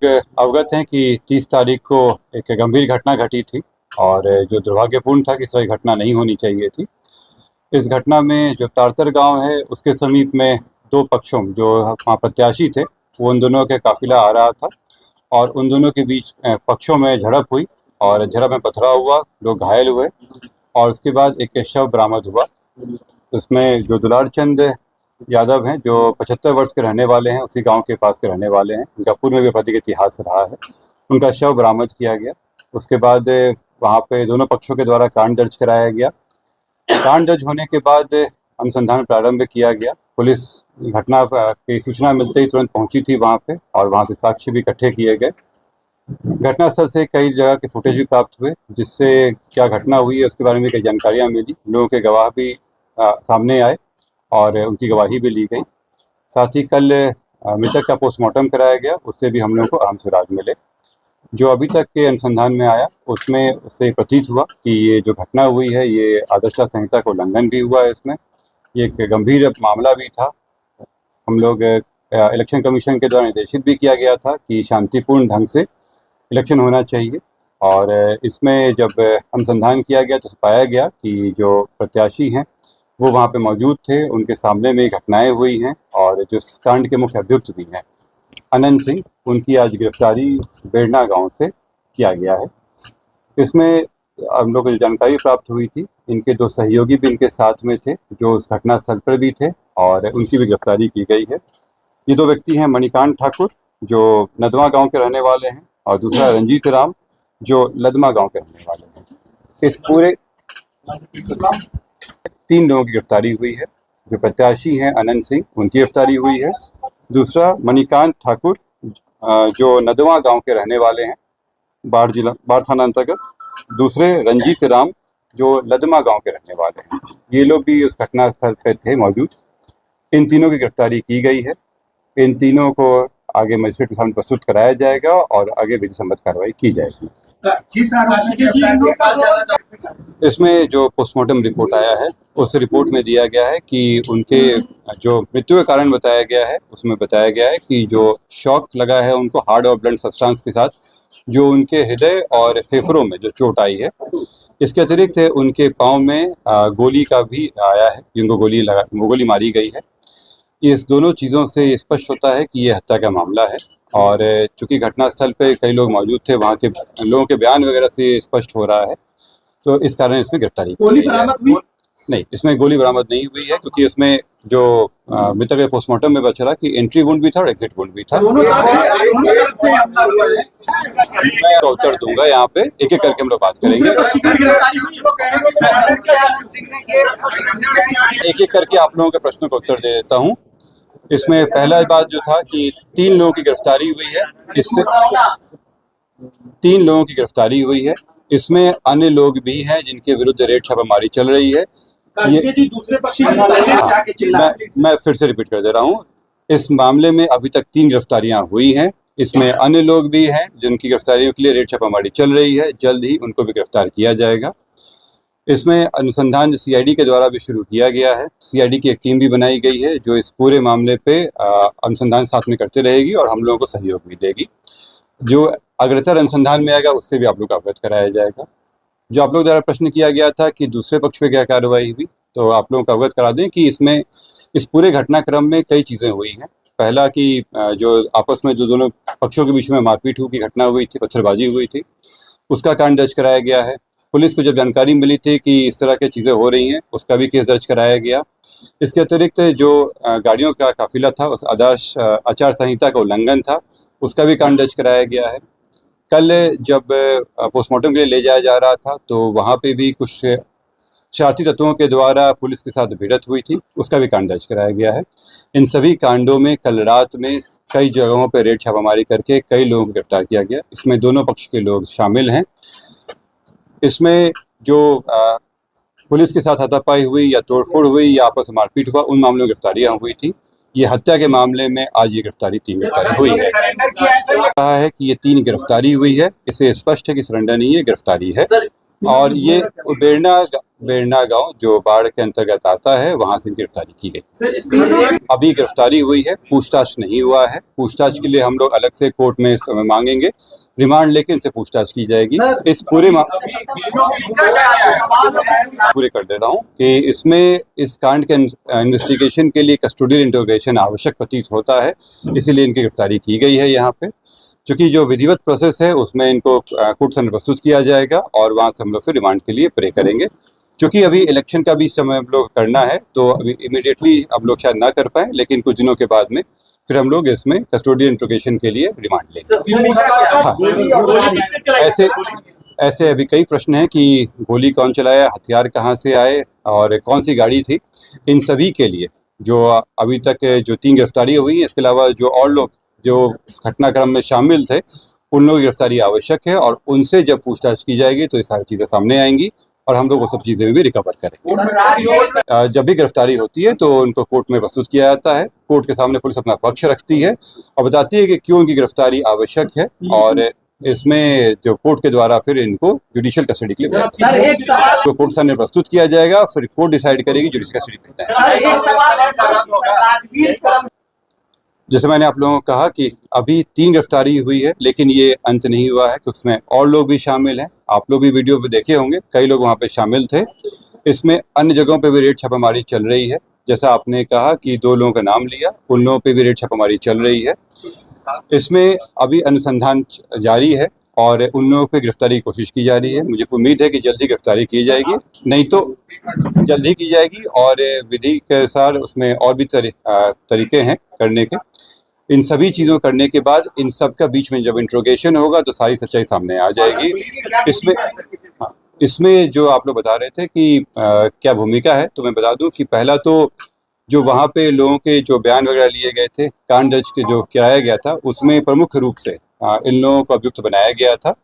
अवगत हैं कि 30 तारीख को एक गंभीर घटना घटी थी और जो दुर्भाग्यपूर्ण था कि इस तरह घटना नहीं होनी चाहिए थी। इस घटना में जो तारतर गांव है उसके समीप में दो पक्षों जो वहाँ प्रत्याशी थे वो उन दोनों के काफिला आ रहा था और उन दोनों के बीच पक्षों में झड़प हुई और झड़प में पथराव हुआ, लोग घायल हुए और उसके बाद एक शव बरामद हुआ। उसमें जो दुलार चंद यादव हैं जो 75 वर्ष के रहने वाले हैं, उसी गांव के पास के रहने वाले हैं, उनका पूर्व में भी आपराधिक इतिहास रहा है, उनका शव बरामद किया गया। उसके बाद वहां पे दोनों पक्षों के द्वारा कांड दर्ज कराया गया। कांड दर्ज होने के बाद अनुसंधान प्रारंभ किया गया। पुलिस घटना की सूचना मिलते ही तुरंत पहुंची थी वहां पे और वहां से साक्ष्य भी इकट्ठे किए गए। घटनास्थल से कई जगह के फुटेज भी प्राप्त हुए जिससे क्या घटना हुई है उसके बारे में कई जानकारियां मिली। लोगों के गवाह भी सामने आए और उनकी गवाही भी ली गई। साथ ही कल मृतक का पोस्टमार्टम कराया गया, उससे भी हम लोगों को अहम सुराग मिले। जो अभी तक के अनुसंधान में आया उसमें उससे प्रतीत हुआ कि ये जो घटना हुई है ये आदर्श संहिता का उल्लंघन भी हुआ है। इसमें ये एक गंभीर मामला भी था। हम लोग इलेक्शन कमीशन के द्वारा निर्देशित भी किया गया था कि शांतिपूर्ण ढंग से इलेक्शन होना चाहिए और इसमें जब अनुसंधान किया गया तो पाया गया कि जो प्रत्याशी हैं वो वहाँ पे मौजूद थे, उनके सामने में घटनाएं हुई हैं और जो कांड के मुख्य अभियुक्त भी हैं अनंत सिंह, उनकी आज गिरफ्तारी बेड़ना गांव से किया गया है। इसमें हम लोग को जानकारी प्राप्त हुई थी, इनके दो सहयोगी भी इनके साथ में थे जो उस घटनास्थल पर भी थे और उनकी भी गिरफ्तारी की गई है। ये दो व्यक्ति हैं मणिकांत ठाकुर जो नदवा गांव के रहने वाले हैं और दूसरा रंजीत राम जो लदमा गांव के रहने वाले हैं। इस पूरे 3 लोगों की गिरफ्तारी हुई है। जो प्रत्याशी हैं अनंत सिंह, उनकी गिरफ्तारी हुई है। दूसरा मणिकांत ठाकुर जो नदवा गांव के रहने वाले हैं, बाढ़ थाना अंतर्गत। दूसरे रंजीत राम जो लदमा गांव के रहने वाले हैं, ये लोग भी उस घटनास्थल पर थे मौजूद। इन तीनों की गिरफ्तारी की गई है। इन तीनों को आगे मजिस्ट्रेट के सामने प्रस्तुत कराया जाएगा और आगे विधि सम्मत कार्रवाई की जाएगी। इसमें जो पोस्टमार्टम रिपोर्ट आया है उस रिपोर्ट में दिया गया है कि उनके जो मृत्यु का कारण बताया गया है उसमें बताया गया है कि जो शॉक लगा है उनको हार्ड और ब्लंट सब्सटेंस के साथ, जो उनके हृदय और फेफड़ों में जो चोट आई है। इसके अतिरिक्त उनके पाँव में गोली का भी आया है, जिनको गोली मारी गई है। इस दोनों चीज़ों से स्पष्ट होता है कि ये हत्या का मामला है और चूंकि घटनास्थल पे कई लोग मौजूद थे, वहाँ के लोगों के बयान वगैरह से स्पष्ट हो रहा है, तो इस कारण इसमें गिरफ्तारी गोली बरामद हुई नहीं, इसमें गोली बरामद नहीं हुई है क्योंकि इसमें जो मृतक के पोस्टमार्टम में बचा कि एंट्री वुंड भी था और एग्जिट वुंड भी था। मैं उत्तर दूंगा, यहाँ पे एक एक करके हम लोग बात करेंगे, एक एक करके आप लोगों के प्रश्नों का उत्तर दे देता हूँ। इसमें पहला बात जो था कि 3 लोगों की गिरफ्तारी हुई है, इससे 3 लोगों की गिरफ्तारी हुई है। इसमें अन्य लोग भी हैं जिनके विरुद्ध रेड छापामारी चल रही है। मैं फिर से रिपीट कर दे रहा हूँ, इस मामले में अभी तक 3 गिरफ्तारियां हुई हैं। इसमें अन्य लोग भी हैं जिनकी गिरफ्तारियों के लिए रेड छापामारी चल रही है, जल्द ही उनको भी गिरफ्तार किया जाएगा। इसमें अनुसंधान सीआईडी के द्वारा भी शुरू किया गया है। सीआईडी की एक टीम भी बनाई गई है जो इस पूरे मामले पे अनुसंधान साथ में करते रहेगी और हम लोगों को सहयोग भी देगी। जो अग्रतर अनुसंधान में आएगा उससे भी आप लोग को अवगत कराया जाएगा। जो आप लोग द्वारा प्रश्न किया गया था कि दूसरे पक्ष पे क्या कार्रवाई हुई, तो आप लोगों को अवगत करा दें कि इसमें इस पूरे घटनाक्रम में कई चीज़ें हुई हैं। पहला कि जो आपस में जो दोनों पक्षों के बीच में मारपीट की घटना हुई थी, पत्थरबाजी हुई थी, उसका कांड दर्ज कराया गया है। पुलिस को जब जानकारी मिली थी कि इस तरह की चीज़ें हो रही हैं, उसका भी केस दर्ज कराया गया। इसके अतिरिक्त जो गाड़ियों का काफिला था उस आदर्श आचार संहिता का उल्लंघन था, उसका भी कांड दर्ज कराया गया है। कल जब पोस्टमार्टम के लिए ले जाया जा रहा था तो वहाँ पे भी कुछ शरारती तत्वों के द्वारा पुलिस के साथ भिड़ंत हुई थी, उसका भी कांड दर्ज कराया गया है। इन सभी कांडों में कल रात में कई जगहों पर रेड छापामारी करके कई लोगों को गिरफ्तार किया गया। इसमें दोनों पक्ष के लोग शामिल हैं। इसमें जो पुलिस के साथ हाथापाई हुई या तोड़फोड़ हुई या आपस में मारपीट हुआ, उन मामलों में गिरफ्तारियां हुई थी। ये हत्या के मामले में आज ये 3 गिरफ्तारी हुई है। कहा है कि ये 3 गिरफ्तारी हुई है, इससे स्पष्ट है कि सरेंडर नहीं है, गिरफ्तारी है। और ये बेड़ना बेरना गांव जो बाढ़ के अंतर्गत आता है, वहां से इनकी गिरफ्तारी की गई। अभी गिरफ्तारी हुई है, पूछताछ नहीं हुआ है। पूछताछ के लिए हम लोग अलग से कोर्ट में समय मांगेंगे, रिमांड लेके इनसे पूछताछ की जाएगी। इस पूरे पूरे कर दे रहा हूँ कि इसमें इस कांड के इन्वेस्टिगेशन के लिए कस्टोडियल इंटरोगेशन आवश्यक प्रतीत होता है, इसीलिए इनकी गिरफ्तारी की गई है यहाँ पे। क्योंकि जो विधिवत प्रोसेस है उसमें इनको कोर्ट से प्रस्तुत किया जाएगा और वहाँ से हम लोग फिर रिमांड के लिए प्रे करेंगे। क्योंकि अभी इलेक्शन का भी समय हम लोग करना है, तो अभी इमीडिएटली हम लोग शायद ना कर पाए, लेकिन कुछ दिनों के बाद में फिर हम लोग इसमें कस्टोडियल इंटरोगेशन के लिए रिमांड लेंगे। ऐसे अभी कई प्रश्न हैं कि गोली कौन चलाया, हथियार कहाँ से आए और कौन सी गाड़ी थी। इन सभी के लिए जो अभी तक जो 3 गिरफ्तारियां हुई हैं, इसके अलावा जो और लोग जो घटनाक्रम में शामिल थे, उन लोगों की गिरफ्तारी आवश्यक है और उनसे जब पूछताछ की जाएगी तो ये सारी चीज़ें सामने आएंगी और हम लोग वो सब चीज़ें भी रिकवर करेंगे। जब भी गिरफ्तारी होती है तो उनको कोर्ट में प्रस्तुत किया जाता है। कोर्ट के सामने पुलिस अपना पक्ष रखती है और बताती है कि क्यों उनकी गिरफ्तारी आवश्यक है, और इसमें जो कोर्ट के द्वारा फिर इनको जुडिशियल कस्टडी के लिए तो कोर्ट सामने प्रस्तुत किया जाएगा, फिर कोर्ट डिसाइड करेगी जुडिशियल कस्टडी मिलता है। जैसे मैंने आप लोगों को कहा कि अभी 3 गिरफ्तारी हुई है, लेकिन ये अंत नहीं हुआ है कि उसमें और लोग भी शामिल हैं। आप लोग भी वीडियो पे देखे होंगे, कई लोग वहाँ पे शामिल थे। इसमें अन्य जगहों पे भी रेड छापामारी चल रही है। जैसा आपने कहा कि 2 लोगों का नाम लिया, उन लोगों पे भी रेड छापामारी चल रही है। इसमें अभी अनुसंधान जारी है और उन लोगों पे गिरफ्तारी की कोशिश की जा रही है। मुझे उम्मीद है कि जल्दी गिरफ्तारी की जाएगी, नहीं तो जल्दी की जाएगी और विधि के अनुसार उसमें और भी तरीके हैं करने के। इन सभी चीज़ों करने के बाद इन सब का बीच में जब इंट्रोगेशन होगा तो सारी सच्चाई सामने आ जाएगी। इसमें जो आप लोग बता रहे थे कि क्या भूमिका है, तो मैं बता दूं कि पहला तो जो वहाँ पे लोगों के जो बयान वगैरह लिए गए थे, कांड दर्ज के जो कराया गया था, उसमें प्रमुख रूप से इन लोगों को अभियुक्त बनाया गया था।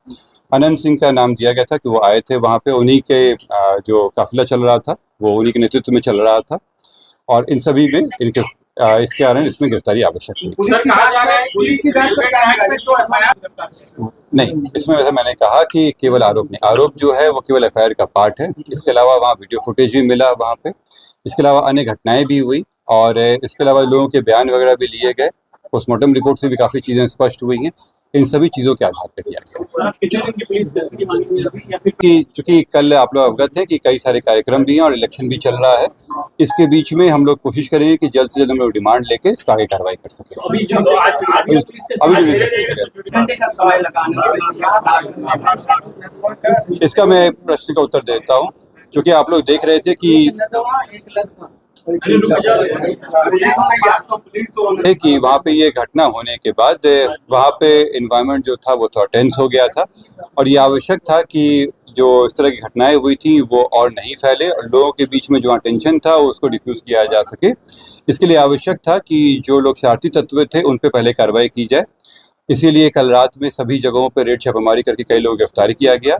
अनंत सिंह का नाम दिया गया था कि वो आए थे वहाँ पे, उन्हीं के जो काफिला चल रहा था वो उन्हीं के नेतृत्व में चल रहा था और इन सभी में इनके इसके कारण इसमें गिरफ्तारी आवश्यक थी। नहीं, इसमें वैसे मैंने कहा कि केवल आरोप नहीं, आरोप जो है वो केवल एफआईआर का पार्ट है। इसके अलावा वहाँ वीडियो फुटेज भी मिला वहाँ पे, इसके अलावा अन्य घटनाएं भी हुई और इसके अलावा लोगों के बयान वगैरह भी लिए गए। पोस्टमार्टम रिपोर्ट से भी काफ़ी चीज़ें स्पष्ट हुई हैं। इन सभी चीज़ों के आधार पर किया गया। चूँकि कल आप लोग अवगत हैं कि कई सारे कार्यक्रम भी हैं और इलेक्शन भी चल रहा है, इसके बीच में हम लोग कोशिश करेंगे कि जल्द से जल्द हम लोग डिमांड लेके इस पर आगे कार्रवाई कर सकें। इसका मैं प्रश्न का उत्तर देता हूँ, क्योंकि आप लोग देख रहे थे कि वहाँ पे ये घटना होने के बाद वहाँ पे एनवायरनमेंट जो था वो थोड़ा टेंस हो गया था और ये आवश्यक था कि जो इस तरह की घटनाएं हुई थी वो और नहीं फैले और लोगों के बीच में जो टेंशन था उसको डिफ्यूज किया जा सके। इसके लिए आवश्यक था कि जो लोग शरारती तत्व थे उन पे पहले कार्रवाई की जाए। इसीलिए कल रात में सभी जगहों पर रेड छापामारी करके कई लोगों को गिरफ्तार किया गया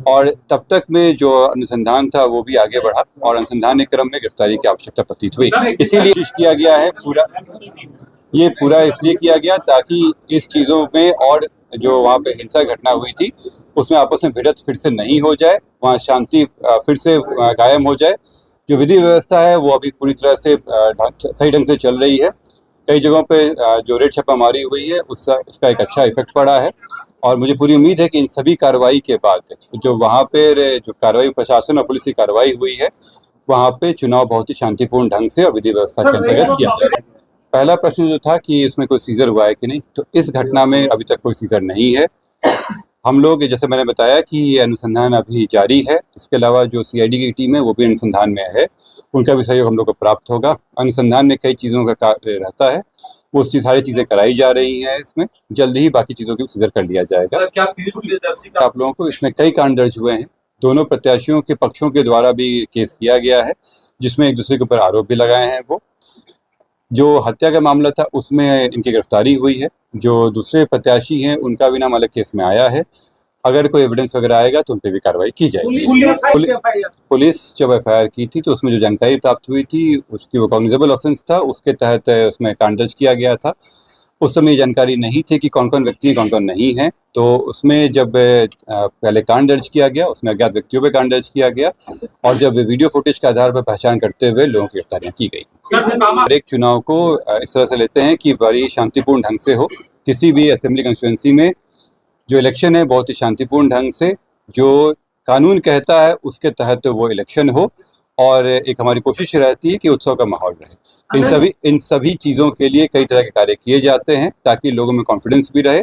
और तब तक में जो अनुसंधान था वो भी आगे बढ़ा और अनुसंधान के क्रम में गिरफ्तारी की आवश्यकता प्रतीत हुई। इसीलिए किया गया है पूरा इसलिए किया गया ताकि इस चीज़ों में और जो वहाँ पे हिंसा घटना हुई थी उसमें आपस में भिड़त फिर से नहीं हो जाए, वहाँ शांति फिर से कायम हो जाए। जो विधि व्यवस्था है वो अभी पूरी तरह से सही ढंग से चल रही है। कई जगहों पे जो रेड छापामारी हुई है उसका एक अच्छा इफेक्ट पड़ा है और मुझे पूरी उम्मीद है कि इन सभी कार्रवाई के बाद जो वहाँ पे जो कार्रवाई प्रशासन और पुलिस की कार्रवाई हुई है वहाँ पे चुनाव बहुत ही शांतिपूर्ण ढंग से और विधि व्यवस्था के अंतर्गत किया जाएगा। पहला प्रश्न जो था कि इसमें कोई सीजर हुआ है कि नहीं, तो इस घटना में अभी तक कोई सीजर नहीं है। हम लोग जैसे मैंने बताया कि ये अनुसंधान अभी जारी है। इसके अलावा जो सीआईडी की टीम है वो भी अनुसंधान में है, उनका भी सहयोग हम लोग को प्राप्त होगा। अनुसंधान में कई चीज़ों का कार्य रहता है, वो सारी चीज़ें कराई जा रही हैं। इसमें जल्द ही बाकी चीज़ों की सीजर कर लिया जाएगा। आप लोगों को इसमें कई कांड दर्ज हुए हैं, दोनों प्रत्याशियों के पक्षों के द्वारा भी केस किया गया है जिसमें एक दूसरे के ऊपर आरोप भी लगाए हैं। वो जो हत्या का मामला था उसमें इनकी गिरफ्तारी हुई है। जो दूसरे प्रत्याशी हैं उनका भी नाम अलग केस में आया है। अगर कोई एविडेंस वगैरह आएगा तो उन पर भी कार्रवाई की जाएगी। पुलिस जब एफआईआर की थी तो उसमें जो जानकारी प्राप्त हुई थी उसकी वो कॉग्निजेबल ऑफेंस था, उसके तहत उसमें कांड दर्ज किया गया था उस समय जानकारी नहीं थी कि कौन कौन व्यक्ति हैं, कौन कौन नहीं है। तो उसमें जब पहले कांड दर्ज किया गया, उसमें अज्ञात व्यक्तियों पे कांड दर्ज किया गया और जब वीडियो फुटेज के आधार पर पहचान करते हुए लोगों की गिरफ्तारियां की गई। हर एक चुनाव को इस तरह से लेते हैं कि बड़ी शांतिपूर्ण ढंग से हो। किसी भी असेंबली कंस्टिट्यूंसी में जो इलेक्शन है बहुत ही शांतिपूर्ण ढंग से, जो कानून कहता है उसके तहत वो इलेक्शन हो और एक हमारी कोशिश रहती है कि उत्सव का माहौल रहे। इन सभी चीज़ों के लिए कई तरह के कार्य किए जाते हैं ताकि लोगों में कॉन्फिडेंस भी रहे।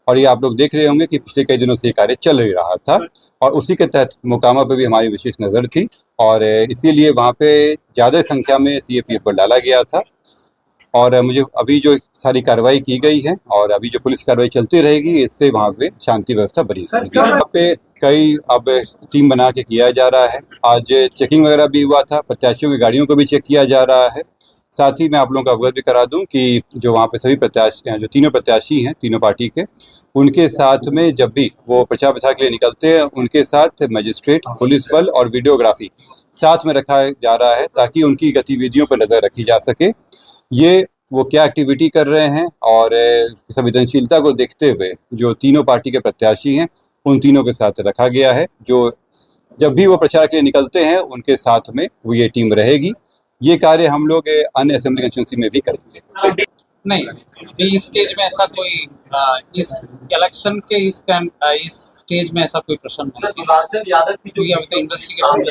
और ये आप लोग देख रहे होंगे कि पिछले कई दिनों से ये कार्य चल ही रहा था और उसी के तहत मोकामा पे भी हमारी विशेष नज़र थी और इसीलिए वहाँ पे ज़्यादा संख्या में CAPF पर डाला गया था। और मुझे अभी जो सारी कार्रवाई की गई है और अभी जो पुलिस कार्रवाई चलती रहेगी, इससे वहाँ पे शांति व्यवस्था बनी रहेगी। वहाँ पे कई अब टीम बना के किया जा रहा है। आज चेकिंग वगैरह भी हुआ था, प्रत्याशियों की गाड़ियों को भी चेक किया जा रहा है। साथ ही मैं आप लोगों को अवगत भी करा दूं कि जो वहाँ पे सभी प्रत्याशी, जो तीनों प्रत्याशी हैं तीनों पार्टी के, उनके साथ में जब भी वो प्रचार प्रसार के लिए निकलते हैं, उनके साथ मजिस्ट्रेट, पुलिस बल और वीडियोग्राफी साथ में रखा जा रहा है ताकि उनकी गतिविधियों पर नज़र रखी जा सके। ये वो क्या एक्टिविटी कर रहे हैं और संवेदनशीलता को देखते हुए जो तीनों पार्टी के प्रत्याशी हैं उन तीनों के साथ रखा गया है। जो जब भी वो प्रचार के लिए निकलते हैं उनके साथ में वो ये टीम रहेगी। ये कार्य हम लोग अन्य असेंबली कंस्टिट्यूंसी में भी करेंगे। नहीं, इस स्टेज में ऐसा कोई इस इलेक्शन के इस स्टेज में ऐसा कोई प्रश्न नहीं, क्योंकि अभी तो इन्वेस्टिगेशन।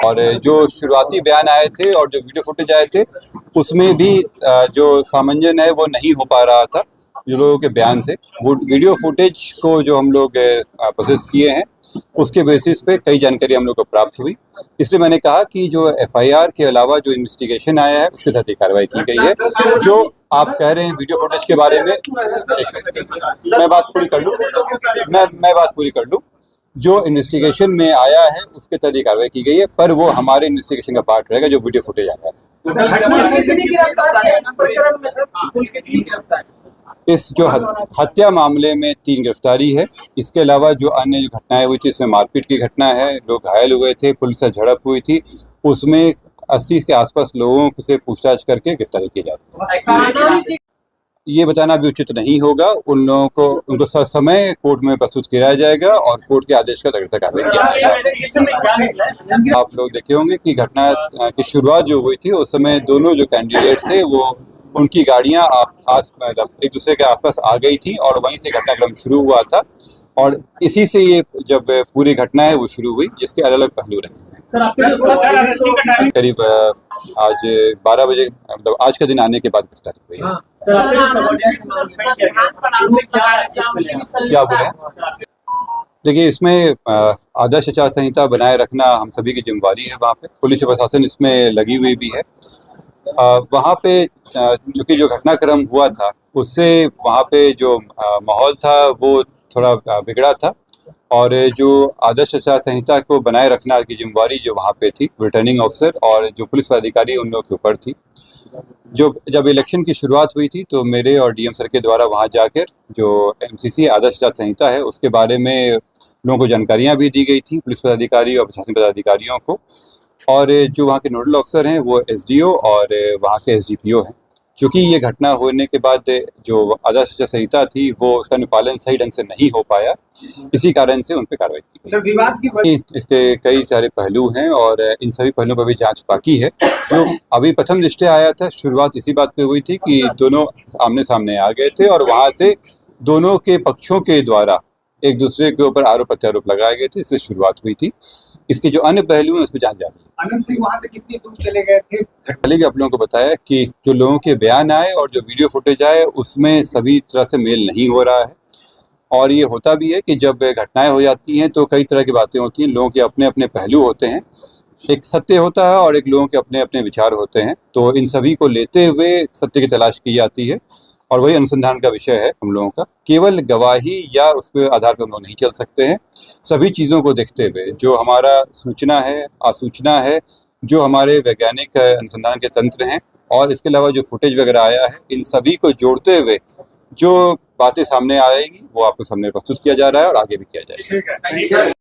और जो शुरुआती बयान आए थे और जो वीडियो फुटेज आए थे उसमें भी जो सामंजस्य है वो नहीं हो पा रहा था जो लोगों के बयान से। वो वीडियो फुटेज को जो हम लोग प्रोसेस किए हैं उसके बेसिस पे कई जानकारी हम लोग को प्राप्त हुई। इसलिए मैंने कहा कि जो FIR के अलावा जो इन्वेस्टिगेशन आया है उसके तहत कार्रवाई की गई है। जो आप कह रहे हैं वीडियो फुटेज के बारे में, मैं बात पूरी कर लूँ। जो इन्वेस्टिगेशन में आया है उसके तहत कार्रवाई की गई है, पर वो हमारे इन्वेस्टिगेशन का पार्ट रहेगा जो वीडियो फुटेज आया है। इस जो हत्या मामले में 3 गिरफ्तारी है। इसके अलावा जो अन्य जो घटनाएं हुई थी, इसमें मारपीट की घटना है, लोग घायल हुए थे, पुलिस से झड़प हुई थी, उसमें 80 के आसपास लोगों से पूछताछ करके गिरफ्तारी की जाती है। ये बताना भी उचित नहीं होगा। उन लोगों को उनको समय कोर्ट में प्रस्तुत किया जाएगा और कोर्ट के आदेश का तरीका कार्रवाई किया जाएगा। आप लोग देखे होंगे कि घटना की शुरुआत जो हुई थी उस समय दोनों जो कैंडिडेट थे वो उनकी गाड़ियां एक दूसरे के आसपास आ गई थी और वहीं से घटनाक्रम शुरू हुआ था और इसी से ये जब पूरी घटना है वो शुरू हुई, जिसके अलग अलग पहलू रहे। करीब आज 12 बजे, मतलब आज का दिन आने के बाद गिरफ्तारी हुई है। क्या बोले? देखिए, इसमें आदर्श आचार संहिता बनाए रखना हम सभी की जिम्मेदारी है। वहाँ पे पुलिस प्रशासन इसमें लगी हुई भी है। वहाँ पे चूंकि जो घटनाक्रम हुआ था उससे वहाँ पे जो माहौल था वो थोड़ा बिगड़ा था और जो आदर्श आचार संहिता को बनाए रखना की जिम्मेदारी जो वहाँ पे थी रिटर्निंग ऑफिसर और जो पुलिस पदाधिकारी उन लोगों के ऊपर थी। जब इलेक्शन की शुरुआत हुई थी तो मेरे और DM सर के द्वारा वहाँ जाकर जो MCC आदर्श आचार संहिता है उसके बारे में लोगों को जानकारियाँ भी दी गई थी, पुलिस पदाधिकारी और प्रशासन पदाधिकारियों को। और जो वहाँ के नोडल ऑफिसर हैं वो SDO और वहाँ के SDPO हैं। क्योंकि ये घटना होने के बाद जो आदर्श आचार संहिता थी वो उसका अनुपालन सही ढंग से नहीं हो पाया, इसी कारण से उन पर कार्रवाई की गई। विवाद की इसके कई सारे पहलू हैं और इन सभी पहलुओं पर भी जांच बाकी है। जो अभी प्रथम दृष्टया आया था, शुरुआत इसी बात पे हुई थी कि दोनों आमने सामने आ गए थे और वहाँ से दोनों के पक्षों के द्वारा एक दूसरे के ऊपर आरोप प्रत्यारोप लगाए गए थे, इससे शुरुआत हुई थी। इसके जो अन्य पहलू हैं उस पर जांच जारी है। अनंत सिंह वहां से कितनी दूर चले गए थे? पहले भी आप लोगों को बताया कि जो लोगों के बयान आए और जो वीडियो फुटेज आए उसमें सभी तरह से मेल नहीं हो रहा है। और ये होता भी है कि जब घटनाएं हो जाती हैं तो कई तरह की बातें होती हैं, लोगों के अपने अपने पहलू होते हैं, एक सत्य होता है और एक लोगों के अपने अपने विचार होते हैं। तो इन सभी को लेते हुए सत्य की तलाश की जाती है और वही अनुसंधान का विषय है हम लोगों का। केवल गवाही या उस पर आधार पर हम लोग नहीं चल सकते हैं। सभी चीज़ों को देखते हुए जो हमारा सूचना है, आसूचना है, जो हमारे वैज्ञानिक अनुसंधान के तंत्र हैं और इसके अलावा जो फुटेज वगैरह आया है, इन सभी को जोड़ते हुए जो बातें सामने आएगी वो आपको सामने प्रस्तुत किया जा रहा है और आगे भी किया जाएगा।